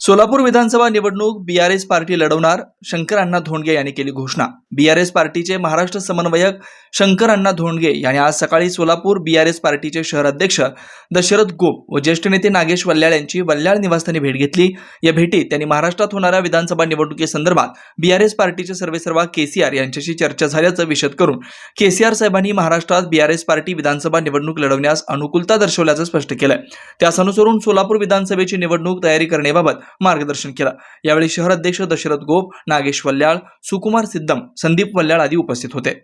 सोलापूर विधानसभा निवडणूक BRS party लढवणार, शंकर अण्णा धोंडगे यांनी केली घोषणा। बीआरएस पार्टीचे महाराष्ट्र समन्वयक शंकर अण्णा धोंडगे यांनी आज सकाळी सोलापूर बीआरएस पार्टीचे शहर अध्यक्ष दशरथ गोप व ज्येष्ठ नेते नागेश वल्याळ यांची वल्याळ निवासस्थानी भेट घेतली। या भेटीत त्यांनी महाराष्ट्रात होणाऱ्या विधानसभा निवडणुकीसंदर्भात बीआरएस पार्टीचे सर्वेसर्वा केसीआर यांच्याशी चर्चा झाल्याचं विशद करून केसीआर साहेबांनी महाराष्ट्रात बीआरएस पार्टी विधानसभा निवडणूक लढवण्यास अनुकूलता दर्शवल्याचं स्पष्ट केलं। त्यास अनुसरून सोलापूर विधानसभेची निवडणूक तयारी करण्याबाबत मार्गदर्शन केलं। यावेळी शहर अध्यक्ष दशरथ गोप, नागेश वल्याळ, सुकुमार सिद्धम, संदीप वल्याळ आदी उपस्थित होते।